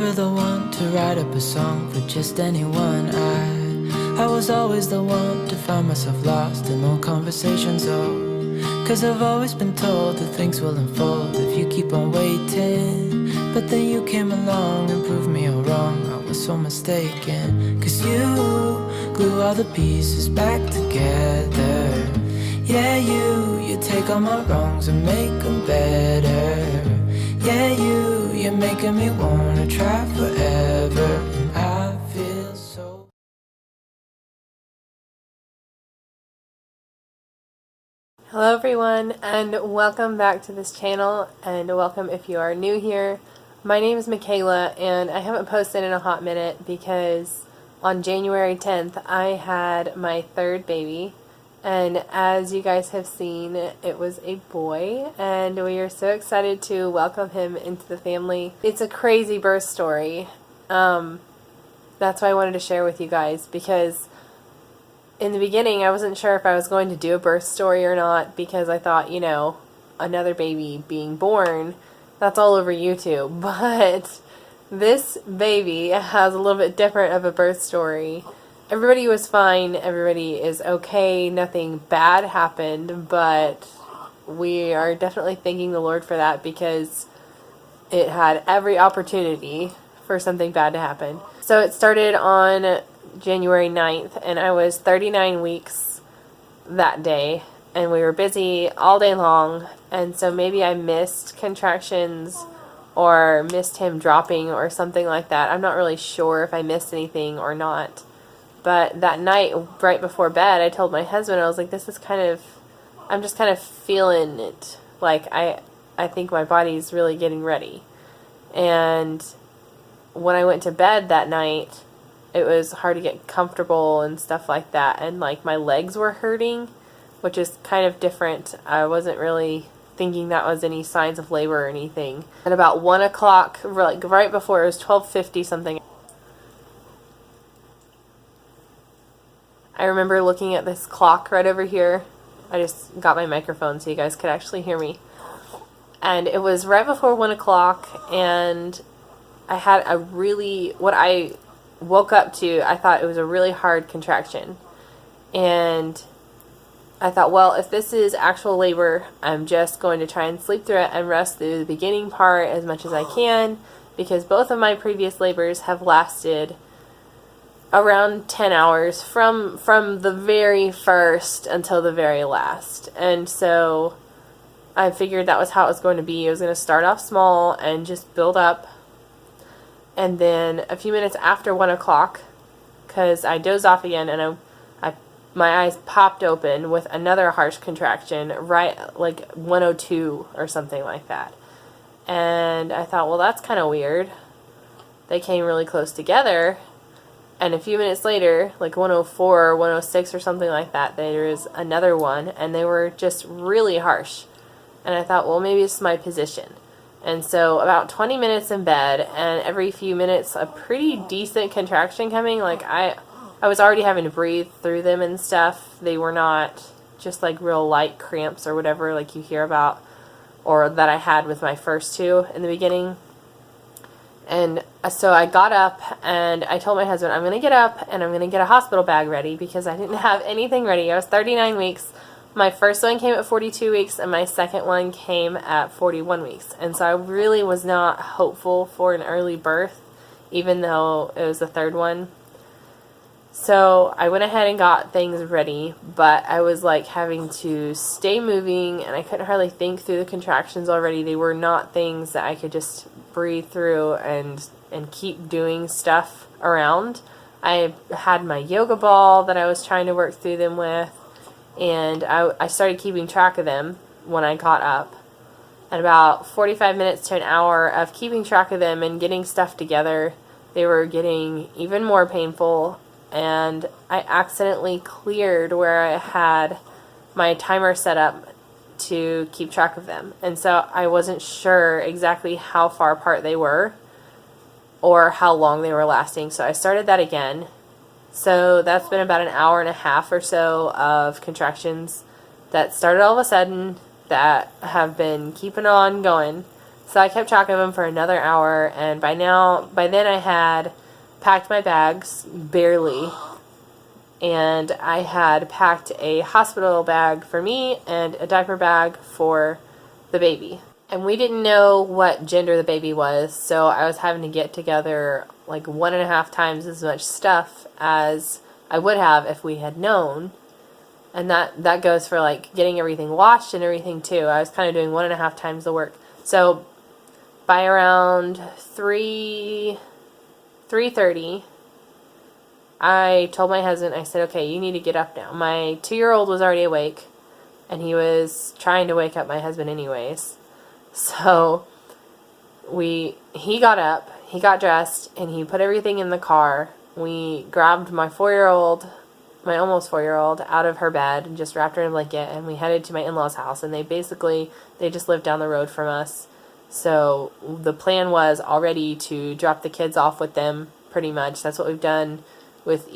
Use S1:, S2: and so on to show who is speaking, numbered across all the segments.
S1: never the one to write up a song for just anyone. I was always the one to find myself lost in old conversations, oh. 'Cause I've always been told that things will unfold if you keep on waiting. But then you came along and proved me all wrong. I was so mistaken. 'Cause you glue all the pieces back together. Yeah, you take all my wrongs and make them better. Yeah, you're making me wanna try forever. And I feel so.
S2: Hello everyone, and welcome back to this channel, and welcome if you are new here. My name is Michaela, and I haven't posted in a hot minute because on January 10th I had my third baby, and as you guys have seen, it was a boy, and we are so excited to welcome him into the family. It's a crazy birth story. That's why I wanted to share with you guys, because in the beginning, I wasn't sure if I was going to do a birth story or not, because I thought, you know, another baby being born, that's all over YouTube. But this baby has a little bit different of a birth story. Everybody was fine. Everybody is okay. Nothing bad happened, but we are definitely thanking the Lord for that, because it had every opportunity for something bad to happen. So it started on January 9th, and I was 39 weeks that day, and we were busy all day long, and so maybe I missed contractions or missed him dropping or something like that. I'm not really sure if I missed anything or not, but that night right before bed I told my husband, I was like, this is I'm just kind of feeling it, like I think my body's really getting ready. And when I went to bed that night, it was hard to get comfortable and stuff like that, and like my legs were hurting, which is kind of different. I wasn't really thinking that was any signs of labor or anything. At about 1 o'clock, like right before, it was 12:50 something, I remember looking at this clock right over here. I just got my microphone so you guys could actually hear me. And it was right before 1 o'clock, and I had what I woke up to, I thought it was a really hard contraction. And I thought, well, if this is actual labor, I'm just going to try and sleep through it and rest through the beginning part as much as I can, because both of my previous labors have lasted around 10 hours from the very first until the very last. And so I figured that was how it was going to be. I was going to start off small and just build up. And then a few minutes after 1 o'clock, because I dozed off again, and my eyes popped open with another harsh contraction, right like 102 or something like that. And I thought, well, that's kind of weird. They came really close together, and a few minutes later, like 104 or 106 or something like that, there was another one, and they were just really harsh. And I thought, well, maybe it's my position. And so about 20 minutes in bed, and every few minutes a pretty decent contraction coming. Like I was already having to breathe through them and stuff. They were not just like real light cramps or whatever like you hear about, or that I had with my first two in the beginning. And so I got up, and I told my husband, I'm going to get up and I'm going to get a hospital bag ready, because I didn't have anything ready. I was 39 weeks. My first one came at 42 weeks, and my second one came at 41 weeks. And so I really was not hopeful for an early birth, even though it was the third one. So I went ahead and got things ready, but I was like having to stay moving, and I couldn't hardly think through the contractions already. They were not things that I could just breathe through and keep doing stuff around. I had my yoga ball that I was trying to work through them with, and I started keeping track of them when I got up. And about 45 minutes to an hour of keeping track of them and getting stuff together, they were getting even more painful, and I accidentally cleared where I had my timer set up to keep track of them. And so I wasn't sure exactly how far apart they were or how long they were lasting. So I started that again. So that's been about an hour and a half or so of contractions that started all of a sudden, that have been keeping on going So I kept track of him for another hour, and by then I had packed my bags, barely, and I had packed a hospital bag for me and a diaper bag for the baby. And we didn't know what gender the baby was, so I was having to get together like 1.5 times as much stuff as I would have if we had known. And that goes for like getting everything washed and everything too. I was kind of doing 1.5 times the work. So by around 3:30, I told my husband, I said, okay, you need to get up now. My 2-year-old was already awake, and he was trying to wake up my husband anyways. So he got up, he got dressed, and he put everything in the car. We grabbed my almost 4-year-old out of her bed and just wrapped her in a blanket, and we headed to my in-laws' house. And they just lived down the road from us. So the plan was already to drop the kids off with them, pretty much. That's what we've done with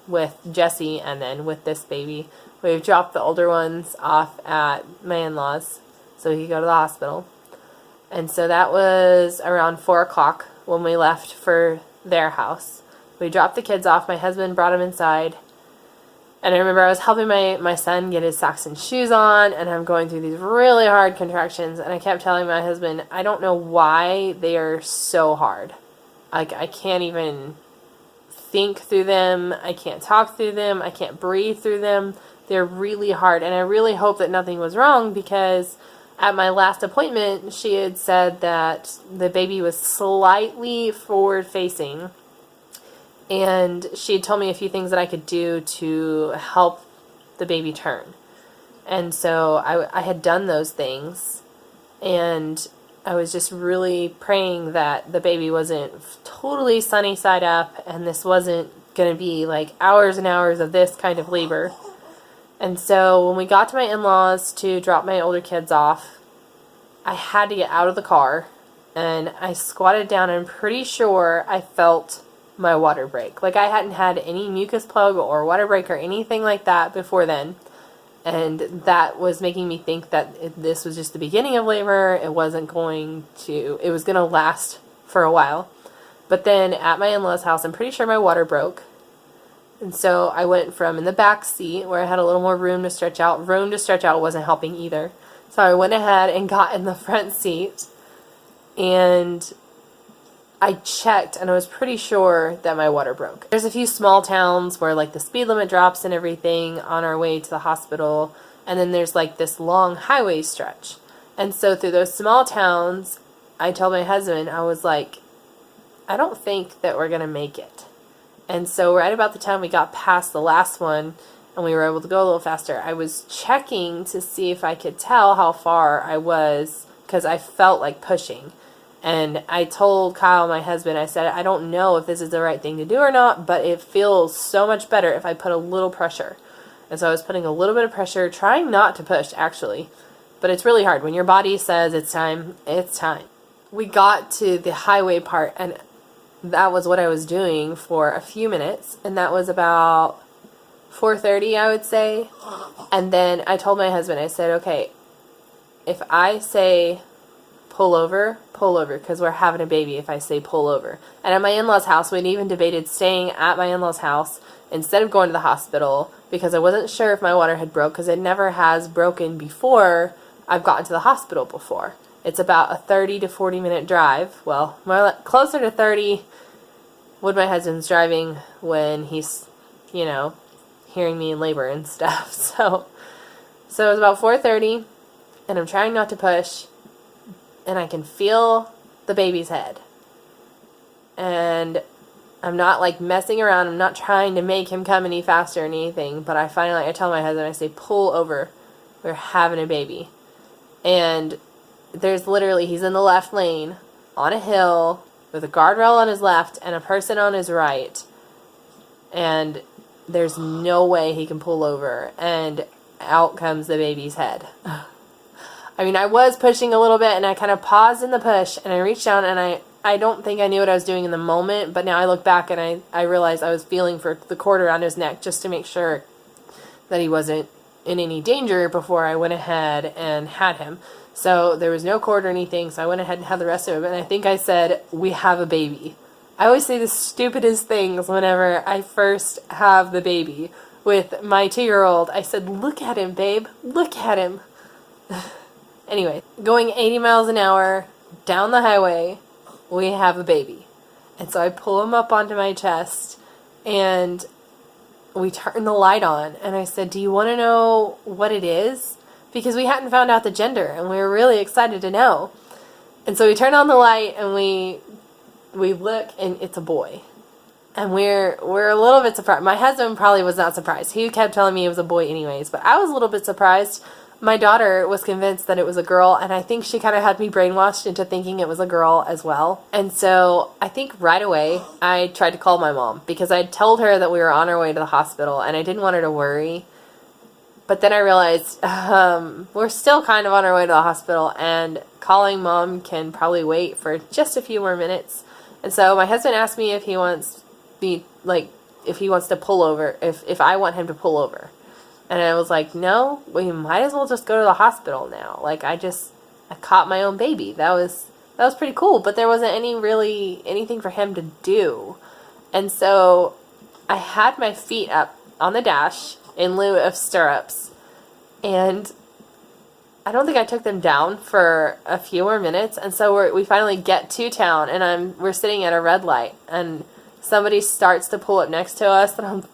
S2: with Jesse, and then with this baby. We've dropped the older ones off at my in-laws so he could go to the hospital. And so that was around 4 o'clock when we left for their house. We dropped the kids off. My husband brought them inside. And I remember I was helping my son get his socks and shoes on, and I'm going through these really hard contractions, and I kept telling my husband, I don't know why they are so hard. Like, I can't even think through them. I can't talk through them. I can't breathe through them. They're really hard, and I really hope that nothing was wrong, because at my last appointment, she had said that the baby was slightly forward-facing, and she had told me a few things that I could do to help the baby turn. And so I had done those things, and I was just really praying that the baby wasn't totally sunny side up, and this wasn't going to be like hours and hours of this kind of labor. And so when we got to my in-laws to drop my older kids off, I had to get out of the car, and I squatted down, and I'm pretty sure I felt my water break. Like, I hadn't had any mucus plug or water break or anything like that before then. And that was making me think that this was just the beginning of labor. It was going to last for a while. But then at my in-laws' house, I'm pretty sure my water broke. And so I went from in the back seat where I had a little more room to stretch out. Room to stretch out wasn't helping either. So I went ahead and got in the front seat, and I checked, and I was pretty sure that my water broke. There's a few small towns where like the speed limit drops and everything on our way to the hospital, and then there's like this long highway stretch. And so through those small towns, I told my husband, I was like, I don't think that we're going to make it. And so right about the time we got past the last one and we were able to go a little faster, I was checking to see if I could tell how far I was, because I felt like pushing. And I told Kyle, my husband, I said, I don't know if this is the right thing to do or not, but it feels so much better if I put a little pressure. And so I was putting a little bit of pressure, trying not to push, actually. But it's really hard. When your body says it's time, it's time. We got to the highway part, and that was what I was doing for a few minutes. And that was about 4:30, I would say. And then I told my husband, I said, okay, if I say pull over, because we're having a baby if I say pull over. And at my in-laws' house, we'd even debated staying at my in-laws' house instead of going to the hospital, because I wasn't sure if my water had broke, because it never has broken before I've gotten to the hospital before. It's about a 30 to 40 minute drive. Well, closer to 30 when my husband's driving, when he's, hearing me in labor and stuff. So it was about 4:30, and I'm trying not to push, and I can feel the baby's head. And I'm not like messing around. I'm not trying to make him come any faster or anything. But I tell my husband, I say, pull over. We're having a baby. And he's in the left lane on a hill with a guardrail on his left and a person on his right. And there's no way he can pull over. And out comes the baby's head. I mean, I was pushing a little bit, and I kind of paused in the push, and I reached down, and I don't think I knew what I was doing in the moment, but now I look back, and I realized I was feeling for the cord around his neck just to make sure that he wasn't in any danger before I went ahead and had him. So there was no cord or anything, so I went ahead and had the rest of it. And I think I said, "We have a baby." I always say the stupidest things whenever I first have the baby. With my 2-year-old, I said, "Look at him, babe. Look at him." Anyway, going 80 miles an hour down the highway, we have a baby. And so I pull him up onto my chest, and we turn the light on. And I said, "Do you want to know what it is?" Because we hadn't found out the gender, and we were really excited to know. And so we turn on the light, and we look, and it's a boy. And we're a little bit surprised. My husband probably was not surprised. He kept telling me it was a boy anyways, but I was a little bit surprised. My daughter was convinced that it was a girl, and I think she kind of had me brainwashed into thinking it was a girl as well. And so I think right away I tried to call my mom, because I told her that we were on our way to the hospital, and I didn't want her to worry. But then I realized we're still kind of on our way to the hospital, and calling mom can probably wait for just a few more minutes. And so my husband asked me if he wants to pull over, if I want him to pull over. And I was like, "No, we might as well just go to the hospital now. Like, I caught my own baby. That was pretty cool, but there wasn't anything for him to do." And so I had my feet up on the dash in lieu of stirrups, and I don't think I took them down for a few more minutes. And so we finally get to town, and we're sitting at a red light, and somebody starts to pull up next to us, and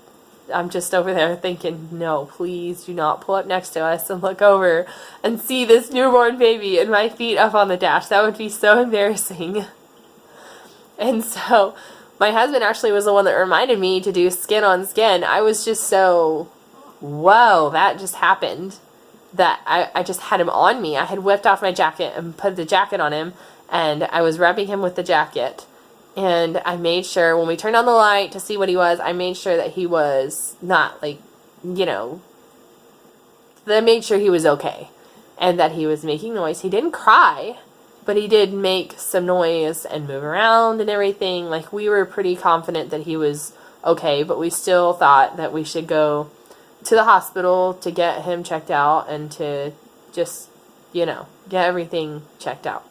S2: I'm just over there thinking, "No, please do not pull up next to us and look over and see this newborn baby and my feet up on the dash. That would be so embarrassing." And so my husband actually was the one that reminded me to do skin on skin. I was just so, whoa, that just happened, that I just had him on me. I had whipped off my jacket and put the jacket on him, and I was rubbing him with the jacket. And I made sure, when we turned on the light to see what he was, I made sure that he was not, that I made sure he was okay. And that he was making noise. He didn't cry, but he did make some noise and move around and everything. Like, we were pretty confident that he was okay, but we still thought that we should go to the hospital to get him checked out and to just, get everything checked out.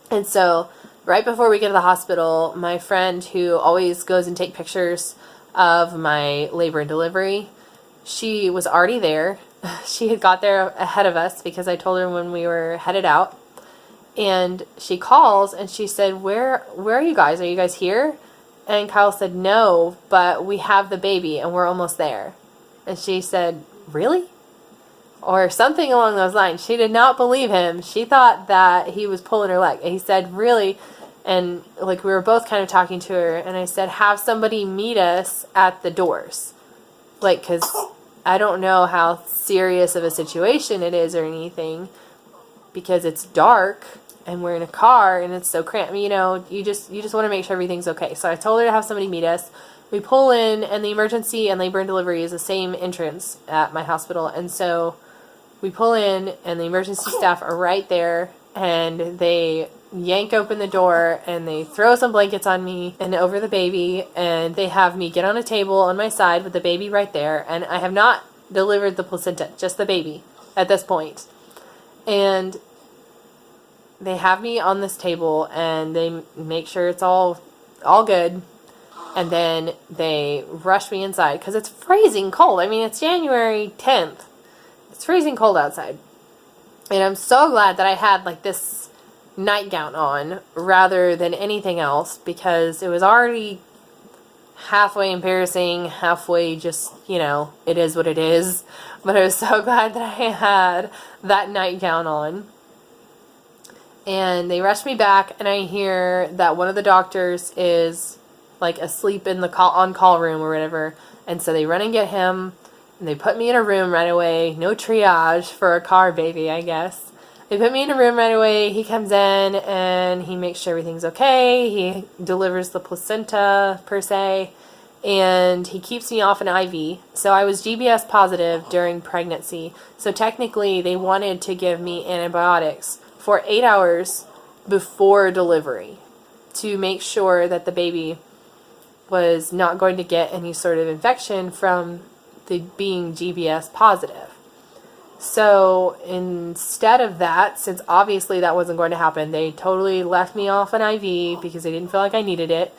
S2: And so right before we get to the hospital, my friend who always goes and take pictures of my labor and delivery, she was already there. She had got there ahead of us because I told her when we were headed out. And she calls and she said, where are you guys? Are you guys here? And Kyle said, "No, but we have the baby and we're almost there." And she said, "Really?" Or something along those lines. She did not believe him. She thought that he was pulling her leg. And he said, "Really?" And we were both kind of talking to her. And I said, "Have somebody meet us at the doors." Because I don't know how serious of a situation it is or anything. Because it's dark and we're in a car and it's so cramped. You just want to make sure everything's okay. So I told her to have somebody meet us. We pull in, and the emergency and labor and delivery is the same entrance at my hospital. And so we pull in, and the emergency staff are right there, and they yank open the door, and they throw some blankets on me and over the baby, and they have me get on a table on my side with the baby right there. And I have not delivered the placenta, just the baby at this point. And they have me on this table, and they make sure it's all good. And then they rush me inside because it's freezing cold. I mean, it's January 10th. It's freezing cold outside. And I'm so glad that I had this nightgown on rather than anything else, because it was already halfway embarrassing, halfway just, it is what it is. But I was so glad that I had that nightgown on. And they rushed me back, and I hear that one of the doctors is asleep in the on-call room or whatever. And so they run and get him, and they put me in a room right away. No triage for a car baby, I guess. They put me in a room right away. He comes in, and he makes sure everything's okay. He delivers the placenta, per se, and he keeps me off an IV. So I was GBS positive during pregnancy. So technically, they wanted to give me antibiotics for 8 hours before delivery to make sure that the baby was not going to get any sort of infection from being GBS positive. So instead of that, since obviously that wasn't going to happen, they totally left me off an IV because they didn't feel like I needed it.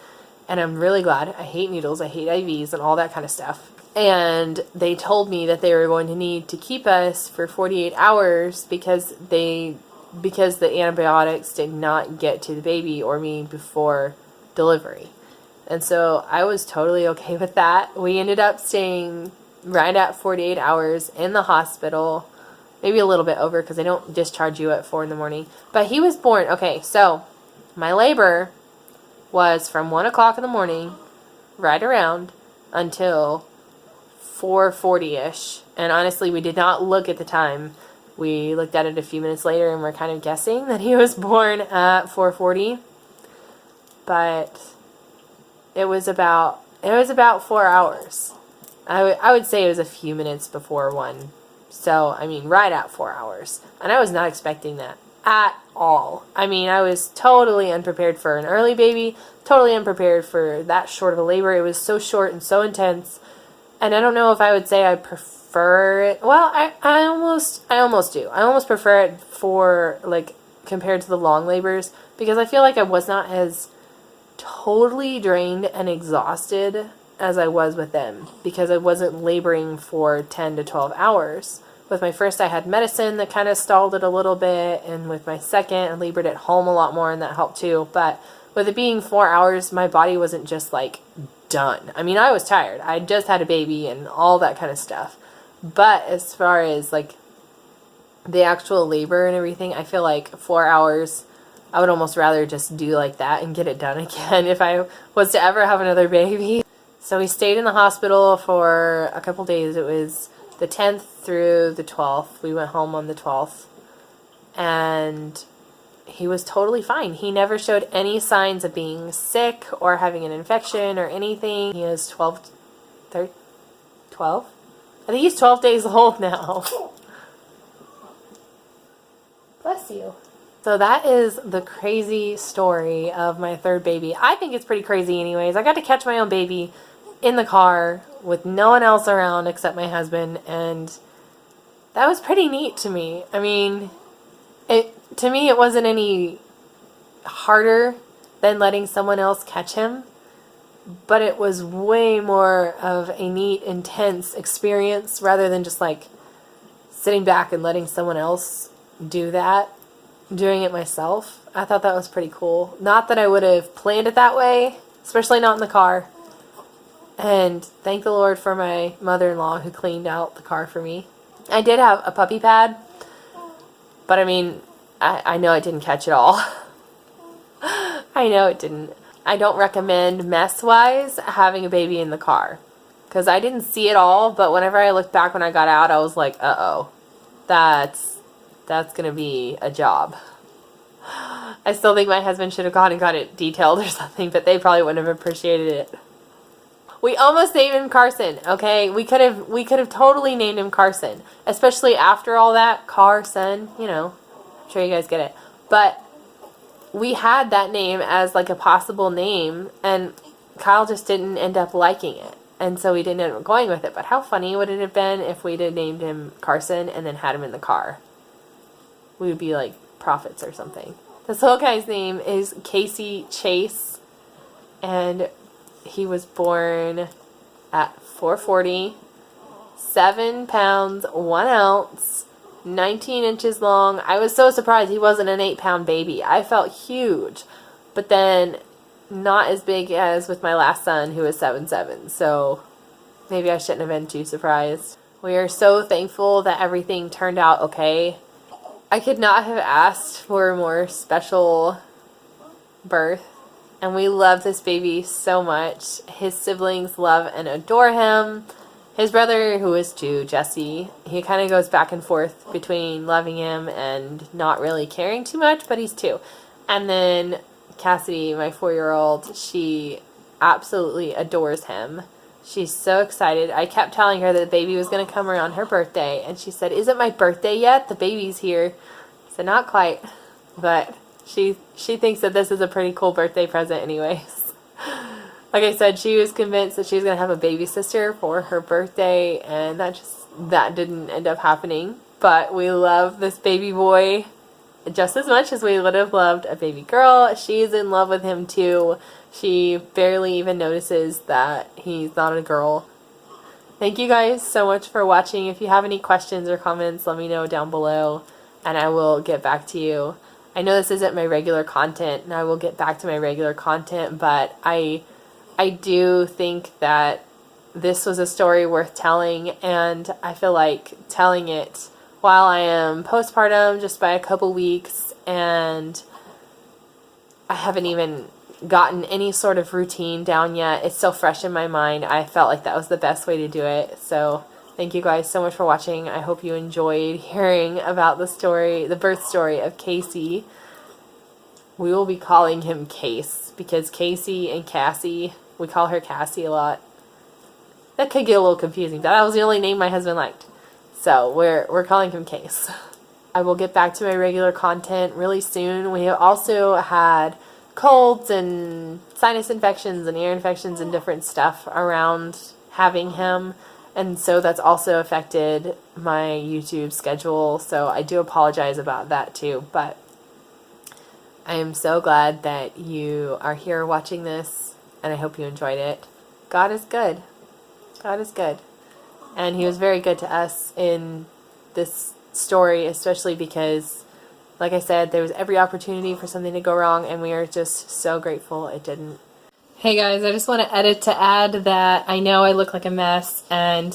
S2: And I'm really glad. I hate needles, I hate IVs and all that kind of stuff. And they told me that they were going to need to keep us for 48 hours because the antibiotics did not get to the baby or me before delivery. And so I was totally okay with that. We ended up staying right at 48 hours in the hospital. Maybe a little bit over because they don't discharge you at 4 in the morning. But he was born. Okay, so my labor was from 1 o'clock in the morning right around until 4:40-ish. And honestly, we did not look at the time. We looked at it a few minutes later and we're kind of guessing that he was born at 4:40. But it was about 4 hours. I would say it was a few minutes before 1. So, I mean, right at 4 hours. And I was not expecting that at all. I mean, I was totally unprepared for an early baby, totally unprepared for that short of a labor. It was so short and so intense. And I don't know if I would say I prefer it. Well, I almost do. I almost prefer it for, like, compared to the long labors, because I feel like I was not as totally drained and exhausted as I was with them, because I wasn't laboring for 10 to 12 hours. With my first, I had medicine that kind of stalled it a little bit, and with my second, I labored at home a lot more, and that helped too. But with it being 4 hours, my body wasn't just like done. I mean, I was tired. I just had a baby and all that kind of stuff. But as far as like the actual labor and everything, I feel like 4 hours, I would almost rather just do like that and get it done again if I was to ever have another baby. So we stayed in the hospital for a couple days. It was the 10th through the 12th. We went home on the 12th. And he was totally fine. He never showed any signs of being sick or having an infection or anything. He is 12? I think he's 12 days old now. Bless you. So that is the crazy story of my third baby. I think it's pretty crazy anyways. I got to catch my own baby in the car with no one else around except my husband, and that was pretty neat to me. I mean, to me it wasn't any harder than letting someone else catch him, but it was way more of a neat, intense experience rather than just like sitting back and letting someone else do that, doing it myself. I thought that was pretty cool. Not that I would have planned it that way, especially not in the car. And thank the Lord for my mother-in-law who cleaned out the car for me. I did have a puppy pad, but I mean, I know it didn't catch it all. I know it didn't. I don't recommend mess-wise having a baby in the car, because I didn't see it all, but whenever I looked back when I got out, I was like, uh-oh, that's going to be a job. I still think my husband should have gone and got it detailed or something, but they probably wouldn't have appreciated it. We almost named him Carson, okay? We could have totally named him Carson, especially after all that. Carson, you know, I'm sure you guys get it. But we had that name as like a possible name, and Kyle just didn't end up liking it. And so we didn't end up going with it. But how funny would it have been if we'd have named him Carson and then had him in the car? We would be like prophets or something. This little guy's name is Casey Chase, and he was born at 4:40, 7 pounds, 1 ounce, 19 inches long. I was so surprised he wasn't an 8-pound baby. I felt huge, but then not as big as with my last son, who was 7'7". So maybe I shouldn't have been too surprised. We are so thankful that everything turned out okay. I could not have asked for a more special birth. And we love this baby so much. His siblings love and adore him. His brother, who is 2, Jesse, he kind of goes back and forth between loving him and not really caring too much, but he's 2. And then Cassidy, my 4-year-old, she absolutely adores him. She's so excited. I kept telling her that the baby was going to come around her birthday, and she said, "Is it my birthday yet? The baby's here." I said, "Not quite," but she thinks that this is a pretty cool birthday present anyways. Like I said, she was convinced that she was going to have a baby sister for her birthday, and that didn't end up happening. but we love this baby boy just as much as we would have loved a baby girl. She's in love with him too. She barely even notices that he's not a girl. Thank you guys so much for watching. If you have any questions or comments, let me know down below and I will get back to you. I know this isn't my regular content and I will get back to my regular content, but I do think that this was a story worth telling, and I feel like telling it while I am postpartum just by a couple weeks and I haven't even gotten any sort of routine down yet. It's still fresh in my mind. I felt like that was the best way to do it. So thank you guys so much for watching. I hope you enjoyed hearing about the story, the birth story of Casey. We will be calling him Case because Casey and Cassie, we call her Cassie a lot. That could get a little confusing, but that was the only name my husband liked. So we're calling him Case. I will get back to my regular content really soon. We have also had colds and sinus infections and ear infections and different stuff around having him. And so that's also affected my YouTube schedule. So I do apologize about that too. But I am so glad that you are here watching this and I hope you enjoyed it. God is good. God is good. And he was very good to us in this story, especially because, like I said, there was every opportunity for something to go wrong, and we are just so grateful it didn't. Hey guys, I just want to edit to add that I know I look like a mess, and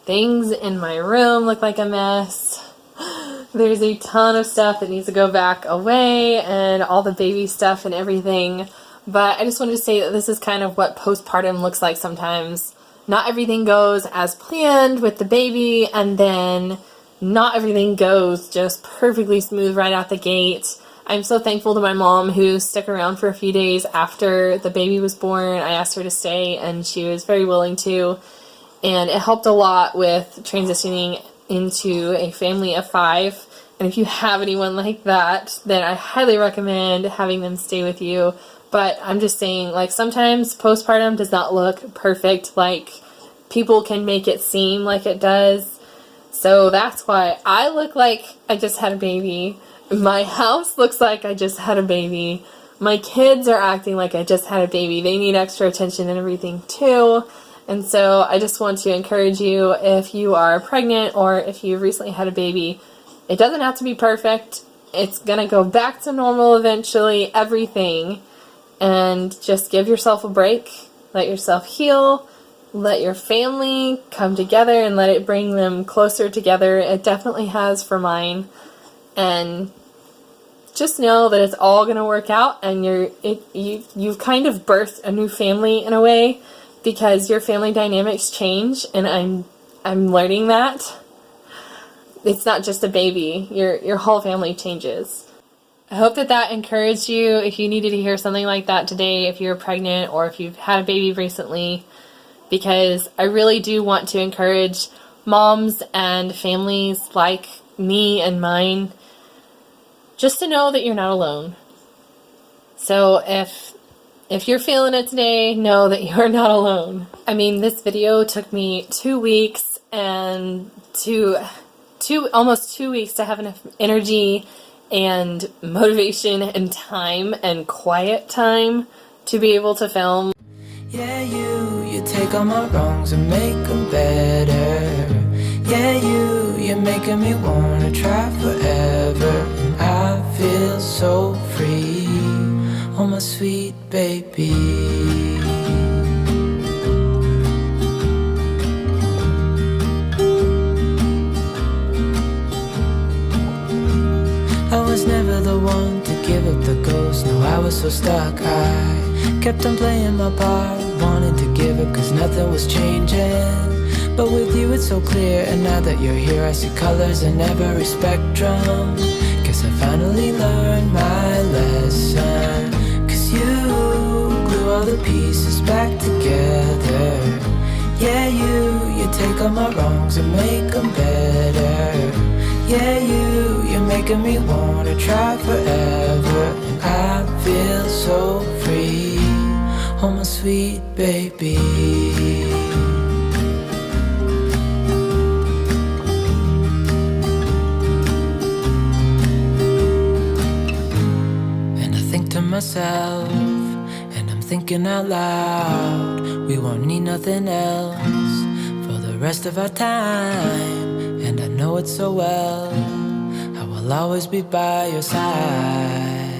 S2: things in my room look like a mess. There's a ton of stuff that needs to go back away, and all the baby stuff and everything. But I just wanted to say that this is kind of what postpartum looks like sometimes. Not everything goes as planned with the baby, and then not everything goes just perfectly smooth right out the gate. I'm so thankful to my mom who stuck around for a few days after the baby was born. I asked her to stay, and she was very willing to, and it helped a lot with transitioning into a family of 5. And if you have anyone like that, then I highly recommend having them stay with you. But I'm just saying, like, sometimes postpartum does not look perfect like people can make it seem like it does. So that's why I look like I just had a baby. My house looks like I just had a baby. My kids are acting like I just had a baby. They need extra attention and everything too. And so I just want to encourage you, if you are pregnant or if you recently had a baby, it doesn't have to be perfect. It's gonna go back to normal eventually, everything. And just give yourself a break, let yourself heal, let your family come together and let it bring them closer together. It definitely has for mine. And just know that it's all going to work out, and you've kind of birthed a new family in a way, because your family dynamics change, and I'm learning that. It's not just a baby, your whole family changes. I hope that encouraged you. If you needed to hear something like that today, if you're pregnant or if you've had a baby recently, because I really do want to encourage moms and families like me and mine just to know that you're not alone. So if you're feeling it today, know that you're not alone. I mean, this video took me 2 weeks and almost 2 weeks to have enough energy and motivation and time and quiet time to be able to film.
S1: Yeah, you take all my wrongs and make them better. Yeah, you're making me wanna try forever. And I feel so free, oh my sweet baby. I was never the one to give up the ghost. No, I was so stuck. I kept on playing my part, wanted to give up cause nothing was changing. But with you it's so clear, and now that you're here I see colors in every spectrum. Guess I finally learned my lesson, cause you glue all the pieces back together. Yeah, you take all my wrongs and make them better. Yeah, you're making me wanna try forever. And I feel so free, oh my sweet baby. to myself, and I'm thinking out loud, we won't need nothing else for the rest of our time. And I know it so well, I will always be by your side.